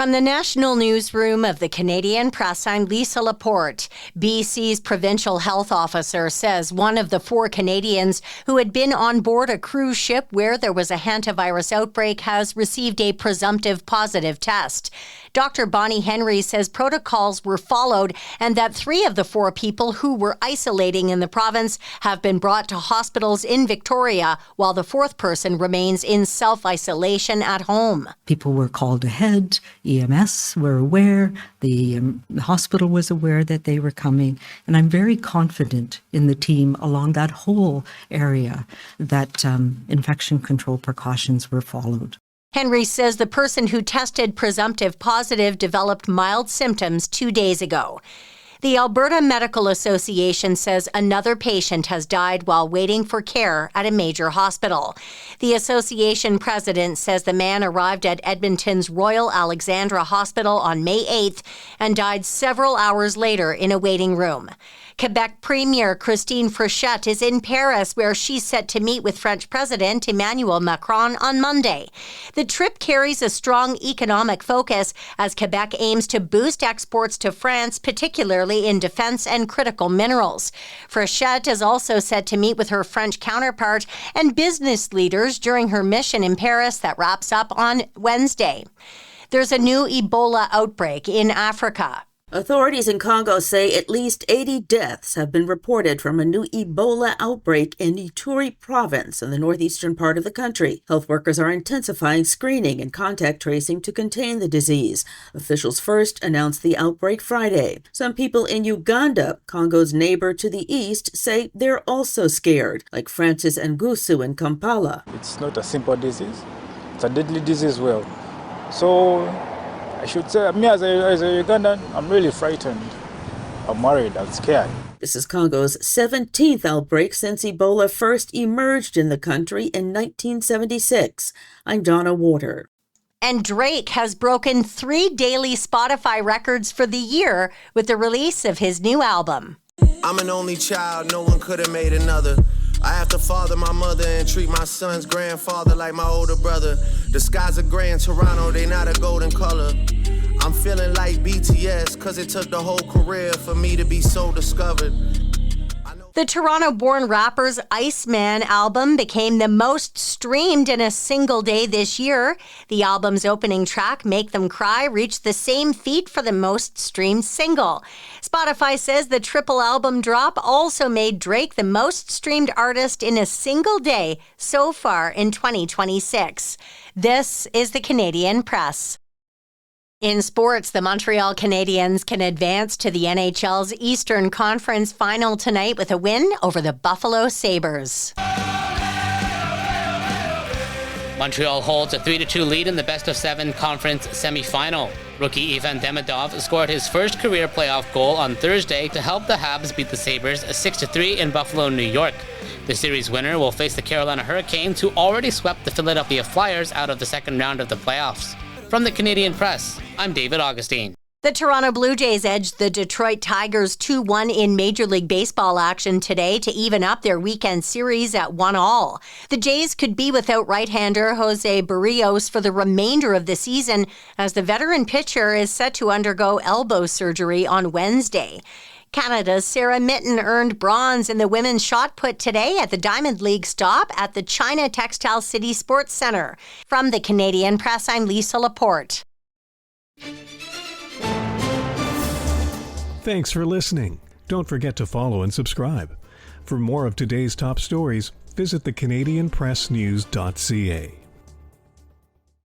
From the National Newsroom of the Canadian Press, I'm Lisa Laporte. BC's provincial health officer says one of the 4 Canadians who had been on board a cruise ship where there was a hantavirus outbreak has received a presumptive positive test. Dr. Bonnie Henry says protocols were followed and that 3 of the 4 people who were isolating in the province have been brought to hospitals in Victoria, while the 4th person remains in self-isolation at home. People were called ahead. EMS were aware. The hospital was aware that they were coming. And I'm very confident in the team along that whole area that infection control precautions were followed. Henry says the person who tested presumptive positive developed mild symptoms 2 days ago. The Alberta Medical Association says another patient has died while waiting for care at a major hospital. The association president says the man arrived at Edmonton's Royal Alexandra Hospital on May 8th and died several hours later in a waiting room. Quebec Premier Christine Frechette is in Paris, where she's set to meet with French President Emmanuel Macron on Monday. The trip carries a strong economic focus as Quebec aims to boost exports to France, particularly in defense and critical minerals. Frechette is also set to meet with her French counterpart and business leaders during her mission in Paris that wraps up on Wednesday. There's a new Ebola outbreak in Africa. Authorities in Congo say at least 80 deaths have been reported from a new Ebola outbreak in Ituri province in the northeastern part of the country. Health workers are intensifying screening and contact tracing to contain the disease. Officials first announced the outbreak Friday. Some people in Uganda, Congo's neighbor to the east, say they're also scared, like Francis Ngusu in Kampala. It's not a simple disease. It's a deadly disease as well. So I should say, me as a Ugandan, I'm really frightened. I'm worried, I'm scared. This is Congo's 17th outbreak since Ebola first emerged in the country in 1976. I'm Donna Water. And Drake has broken 3 daily Spotify records for the year with the release of his new album. I'm an only child, no one could have made another. I have to father my mother and treat my son's grandfather like my older brother. The skies are gray in Toronto, they not a golden color. I'm feeling like BTS, cause it took the whole career for me to be so discovered. The Toronto-born rapper's Iceman album became the most streamed in a single day this year. The album's opening track, Make Them Cry, reached the same feat for the most streamed single. Spotify says the triple album drop also made Drake the most streamed artist in a single day so far in 2026. This is the Canadian Press. In sports, the Montreal Canadiens can advance to the NHL's Eastern Conference Final tonight with a win over the Buffalo Sabres. Montreal holds a 3-2 lead in the best-of-7 conference semifinal. Rookie Ivan Demidov scored his first career playoff goal on Thursday to help the Habs beat the Sabres 6-3 in Buffalo, New York. The series winner will face the Carolina Hurricanes, who already swept the Philadelphia Flyers out of the second round of the playoffs. From the Canadian Press, I'm David Augustine. The Toronto Blue Jays edged the Detroit Tigers 2-1 in Major League Baseball action today to even up their weekend series at 1-1. The Jays could be without right-hander Jose Barrios for the remainder of the season, as the veteran pitcher is set to undergo elbow surgery on Wednesday. Canada's Sarah Mitten earned bronze in the women's shot put today at the Diamond League stop at the China Textile City Sports Centre. From the Canadian Press, I'm Lisa Laporte. Thanks for listening. Don't forget to follow and subscribe. For more of today's top stories, visit thecanadianpressnews.ca.